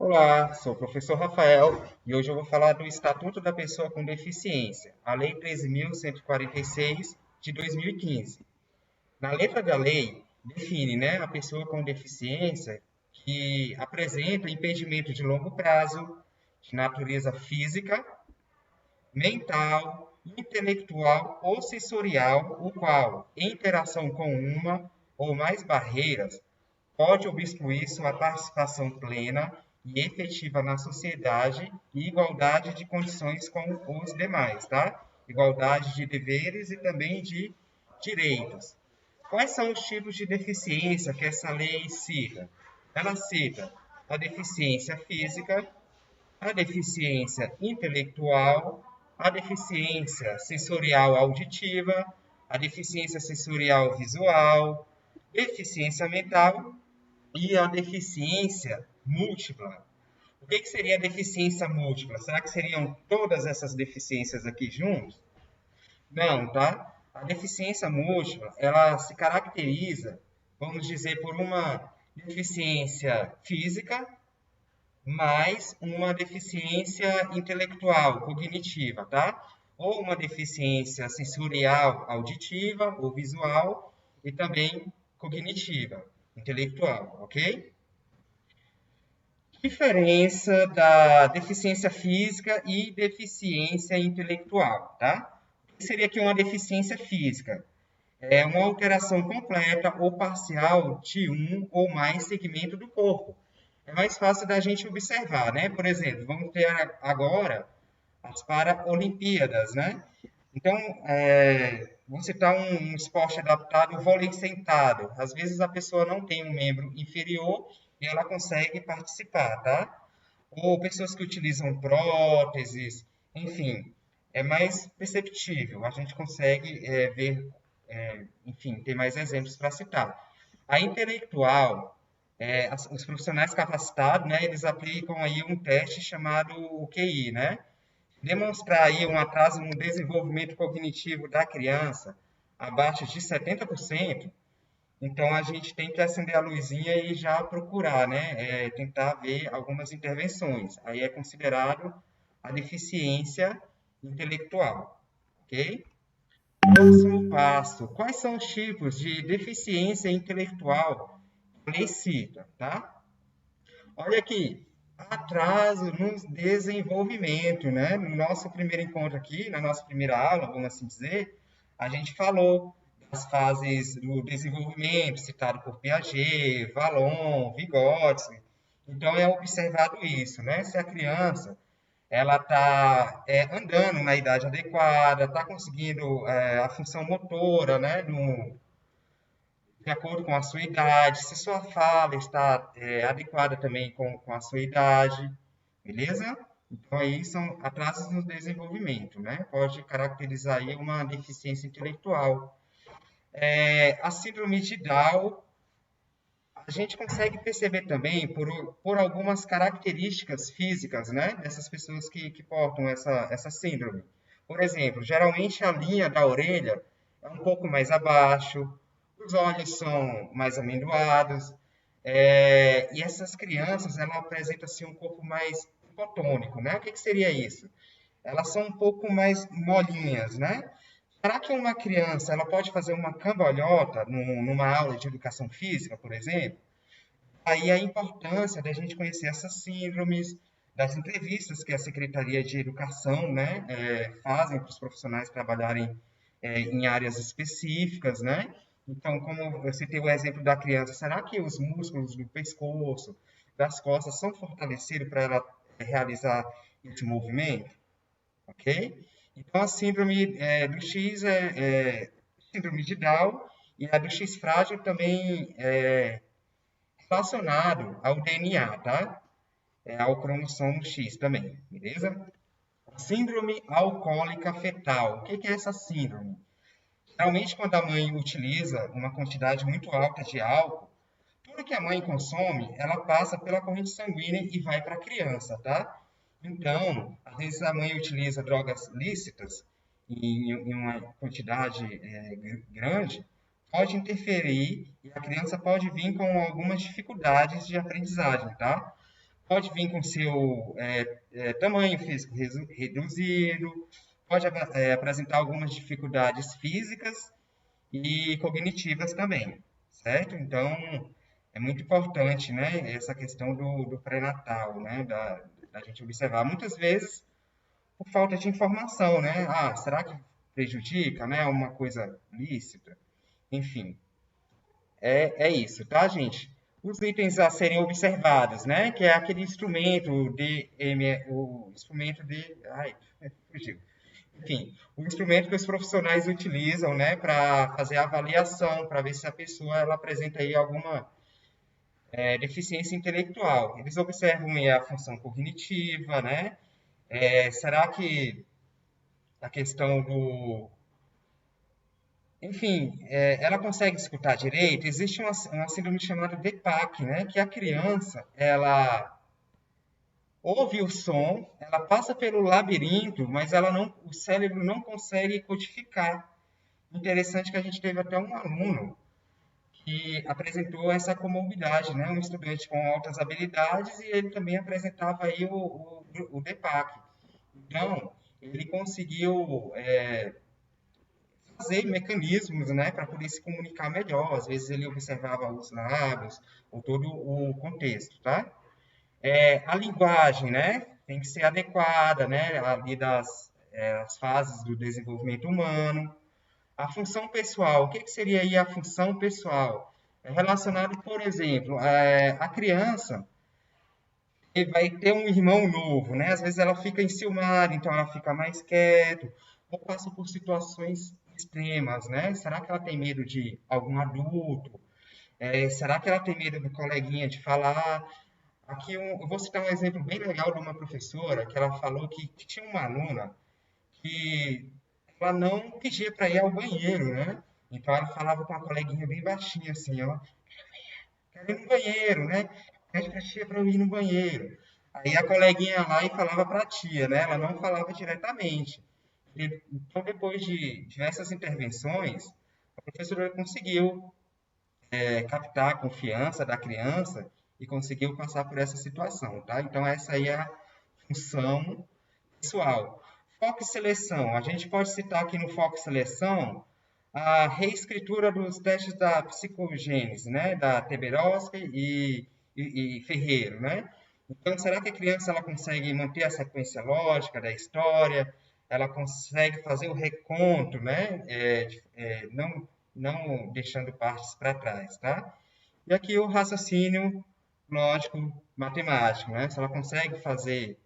Olá, sou o professor Rafael e hoje eu vou falar do Estatuto da Pessoa com Deficiência, a Lei 13.146 de 2015. Na letra da lei, define, a pessoa com deficiência que apresenta impedimento de longo prazo, de natureza física, mental, intelectual ou sensorial, o qual, em interação com uma ou mais barreiras, pode obstruir sua participação plena e efetiva na sociedade e igualdade de condições com os demais, tá? Igualdade de deveres e também de direitos. Quais são os tipos de deficiência que essa lei cita? Ela cita a deficiência física, a deficiência intelectual, a deficiência sensorial auditiva, a deficiência sensorial visual, deficiência mental e a deficiência múltipla. O que seria a deficiência múltipla? Será que seriam todas essas deficiências aqui juntos? Não, tá? A deficiência múltipla, ela se caracteriza, vamos dizer, por uma deficiência física, mais uma deficiência intelectual, cognitiva, tá? Ou uma deficiência sensorial, auditiva ou visual, e também cognitiva, intelectual, ok? Diferença da deficiência física e deficiência intelectual, tá? O que seria aqui uma deficiência física? É uma alteração completa ou parcial de um ou mais segmento do corpo. É mais fácil da gente observar, né? Por exemplo, vamos ter agora as Paralimpíadas, né? Então, vou citar um esporte adaptado, o vôlei sentado. Às vezes a pessoa não tem um membro inferior e ela consegue participar, tá? Ou pessoas que utilizam próteses, enfim, é mais perceptível. A gente consegue ver, enfim, ter mais exemplos para citar. A intelectual, os profissionais capacitados, né, eles aplicam aí um teste chamado o QI, né? Demonstrar aí um atraso no desenvolvimento cognitivo da criança abaixo de 70%, então a gente tem que acender a luzinha e já procurar, né? Tentar ver algumas intervenções. Aí é considerado a deficiência intelectual, ok? Próximo passo. Quais são os tipos de deficiência intelectual que a lei cita, tá? Olha aqui, atraso no desenvolvimento, né? No nosso primeiro encontro aqui, na nossa primeira aula, vamos assim dizer, a gente falou das fases do desenvolvimento, citado por Piaget, Vallon, Vygotsky. Então, é observado isso, né? Se a criança ela está andando na idade adequada, está conseguindo a função motora, né? De acordo com a sua idade, se sua fala está adequada também com a sua idade, beleza? Então, aí são atrasos no desenvolvimento, né? Pode caracterizar aí uma deficiência intelectual. A síndrome de Down, a gente consegue perceber também por algumas características físicas, né? Dessas pessoas que portam essa síndrome. Por exemplo, geralmente a linha da orelha é um pouco mais abaixo, os olhos são mais amendoados, e essas crianças, ela apresentam assim, um corpo mais hipotônico, né? O que seria isso? Elas são um pouco mais molinhas, né? Será que uma criança ela pode fazer uma cambalhota numa aula de educação física, por exemplo? Aí a importância da gente conhecer essas síndromes, das entrevistas que a Secretaria de Educação, né, fazem para os profissionais trabalharem em áreas específicas, né? Então, como eu citei o exemplo da criança, será que os músculos do pescoço, das costas, são fortalecidos para ela realizar esse movimento? Ok? Então, a síndrome do X é síndrome de Down e a do X frágil também relacionado ao DNA, tá? Ao cromossomo X também, beleza? Síndrome alcoólica fetal. O que é essa síndrome? Geralmente, quando a mãe utiliza uma quantidade muito alta de álcool, tudo que a mãe consome, ela passa pela corrente sanguínea e vai para a criança, tá? Então, às vezes a mãe utiliza drogas lícitas em uma quantidade grande, pode interferir e a criança pode vir com algumas dificuldades de aprendizagem, tá? pode vir com seu tamanho físico reduzido, pode apresentar algumas dificuldades físicas e cognitivas também, certo? Então, é muito importante, né, essa questão do pré-natal, né, da gente observar. Muitas vezes, por falta de informação, né? Ah, será que prejudica, né? Uma coisa lícita? Enfim, é isso, tá, gente? Os itens a serem observados, né? Que é aquele instrumento o instrumento de, ai, fugiu. Enfim, o instrumento que os profissionais utilizam, né, para fazer a avaliação, para ver se a pessoa ela apresenta aí alguma deficiência intelectual. Eles observam aí a função cognitiva, né? Será que a questão do, enfim, ela consegue escutar direito? Existe uma síndrome chamada DEPAC, né? Que a criança, ela ouve o som, ela passa pelo labirinto, mas o cérebro não consegue codificar. Interessante que a gente teve até um aluno que apresentou essa comorbidade, né? Um estudante com altas habilidades e ele também apresentava aí o DEPAC. Então, ele conseguiu fazer mecanismos, né, para poder se comunicar melhor. Às vezes ele observava os lábios, ou todo o contexto, tá? A linguagem, né, tem que ser adequada, né, ali as fases do desenvolvimento humano. A função pessoal, o que seria aí a função pessoal? É relacionado, por exemplo, a criança que vai ter um irmão novo, né? Às vezes ela fica enciumada, então ela fica mais quieta, ou passa por situações extremas, né? Será que ela tem medo de algum adulto? Será que ela tem medo do coleguinha de falar? Aqui eu vou citar um exemplo bem legal de uma professora que ela falou que tinha uma aluna que ela não pedia para ir ao banheiro, né? Então ela falava com a coleguinha bem baixinho assim, ó, quero ir no banheiro, né? Pede pra tia para eu ir no banheiro. Aí a coleguinha ia lá e falava para a tia, né? Ela não falava diretamente. Então, depois de diversas intervenções, a professora conseguiu captar a confiança da criança e conseguiu passar por essa situação, tá? Então, essa aí é a função pessoal. Foco e seleção. A gente pode citar aqui no foco e seleção a reescritura dos testes da psicogênese, né? Da Teberovsky e Ferreiro, né? Então, será que a criança ela consegue manter a sequência lógica da história? Ela consegue fazer o reconto, né? Não deixando partes para trás, tá? E aqui o raciocínio lógico matemático, né? Se ela consegue fazer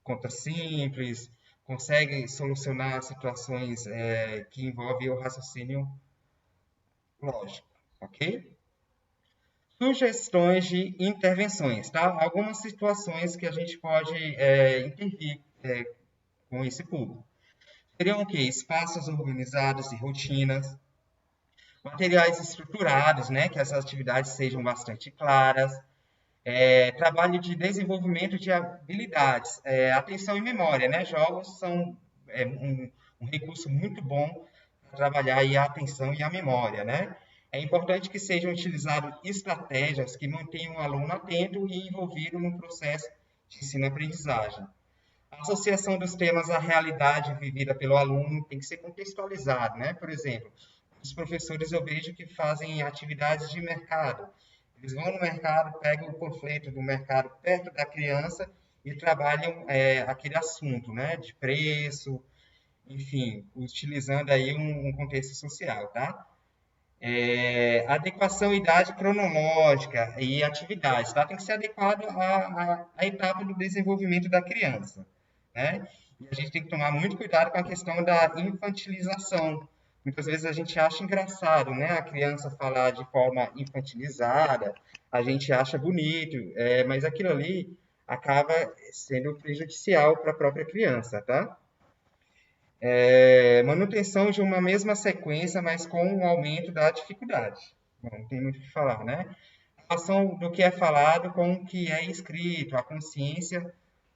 conta simples, consegue solucionar situações que envolvem o raciocínio lógico, ok? Sugestões de intervenções, tá? Algumas situações que a gente pode intervir com esse público. Seriam o quê? Espaços organizados e rotinas, materiais estruturados, né? Que essas atividades sejam bastante claras, trabalho de desenvolvimento de habilidades, atenção e memória, né? Jogos são um recurso muito bom para trabalhar aí a atenção e a memória, né? É importante que sejam utilizadas estratégias que mantenham o aluno atento e envolvido no processo de ensino-aprendizagem. A associação dos temas à realidade vivida pelo aluno tem que ser contextualizado, né? Por exemplo, os professores eu vejo que fazem atividades de mercado. Eles vão no mercado, pegam o panfleto do mercado perto da criança e trabalham aquele assunto, né? De preço, enfim, utilizando aí um contexto social, tá? Adequação idade cronológica e atividades, tá? Tem que ser adequado à etapa do desenvolvimento da criança, né? E a gente tem que tomar muito cuidado com a questão da infantilização. Muitas vezes a gente acha engraçado, né? A criança falar de forma infantilizada, a gente acha bonito, mas aquilo ali acaba sendo prejudicial para a própria criança, tá? Manutenção de uma mesma sequência, mas com um aumento da dificuldade. Bom, não tem muito o que falar, né? A relação do que é falado com o que é escrito, a consciência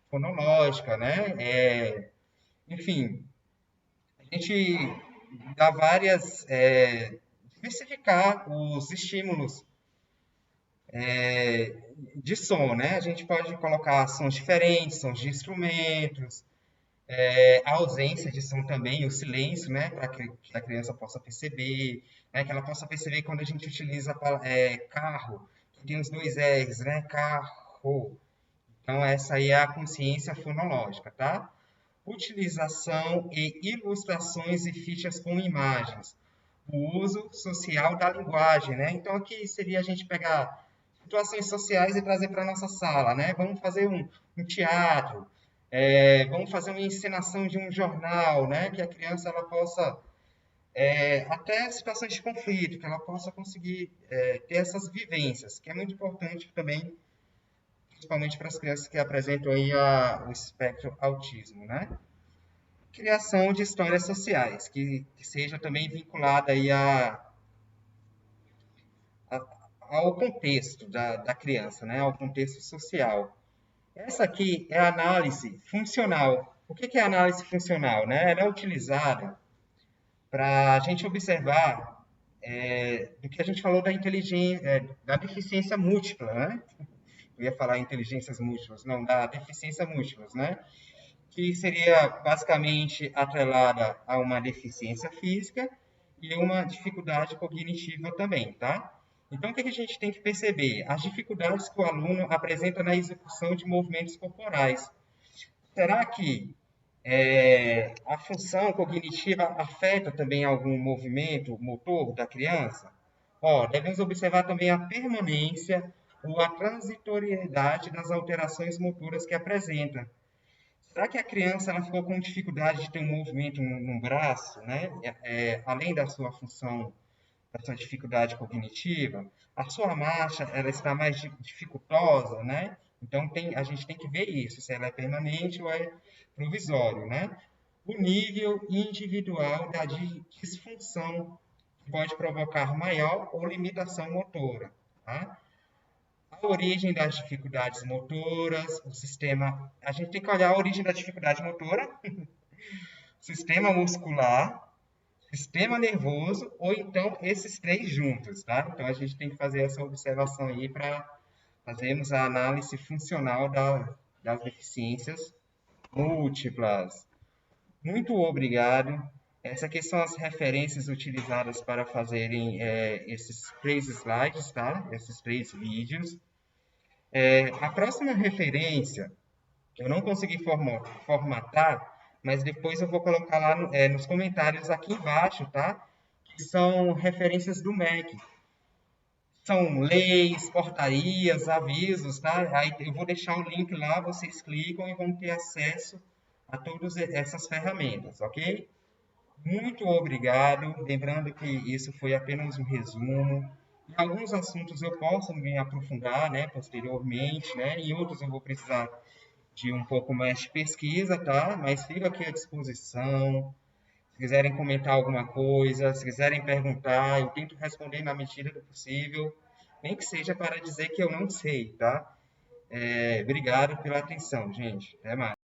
fonológica, né? Enfim, a gente dá diversificar os estímulos de som, né? A gente pode colocar sons diferentes, sons de instrumentos, a ausência de som também, o silêncio, né? Para que a criança possa perceber, né? Que ela possa perceber quando a gente utiliza carro, que tem os dois R's, né? Carro. Então, essa aí é a consciência fonológica, tá? Utilização e ilustrações e fichas com imagens. O uso social da linguagem, né? Então, aqui seria a gente pegar situações sociais e trazer para a nossa sala, né? Vamos fazer um teatro, vamos fazer uma encenação de um jornal, né? Que a criança ela possa, até situações de conflito, que ela possa conseguir ter essas vivências, que é muito importante também, principalmente para as crianças que apresentam aí o espectro autismo, né? Criação de histórias sociais, que seja também vinculada aí ao contexto da criança, né? Ao contexto social. Essa aqui é a análise funcional. O que é a análise funcional? Né? Ela é utilizada para a gente observar do que a gente falou da inteligência, da deficiência múltipla, né? Eu ia falar inteligências múltiplas, não, da deficiência múltiplas, né? Que seria basicamente atrelada a uma deficiência física e uma dificuldade cognitiva também, tá? Então, o que a gente tem que perceber? As dificuldades que o aluno apresenta na execução de movimentos corporais. Será que a função cognitiva afeta também algum movimento motor da criança? Devemos observar também a permanência ou a transitoriedade das alterações motoras que apresenta. Será que a criança ela ficou com dificuldade de ter um movimento no braço, né? Além da sua função, da sua dificuldade cognitiva, a sua marcha ela está mais dificultosa, né? Então a gente tem que ver isso, se ela é permanente ou é provisório, né? O nível individual da disfunção pode provocar maior ou limitação motora, tá? A origem das dificuldades motoras, o sistema. A gente tem que olhar a origem da dificuldade motora, sistema muscular, sistema nervoso, ou então esses três juntos, tá? Então a gente tem que fazer essa observação aí para fazermos a análise funcional das deficiências múltiplas. Muito obrigado. Essas aqui são as referências utilizadas para fazerem esses três slides, tá? Esses três vídeos. A próxima referência, eu não consegui formatar, mas depois eu vou colocar lá nos comentários aqui embaixo, tá? Que são referências do MEC. São leis, portarias, avisos, tá? Aí eu vou deixar o link lá, vocês clicam e vão ter acesso a todas essas ferramentas, ok? Muito obrigado. Lembrando que isso foi apenas um resumo. Em alguns assuntos eu posso me aprofundar, né, posteriormente, né? Em outros eu vou precisar de um pouco mais de pesquisa, tá? Mas fico aqui à disposição. Se quiserem comentar alguma coisa, se quiserem perguntar, eu tento responder na medida do possível, nem que seja para dizer que eu não sei, tá? Obrigado pela atenção, gente. Até mais.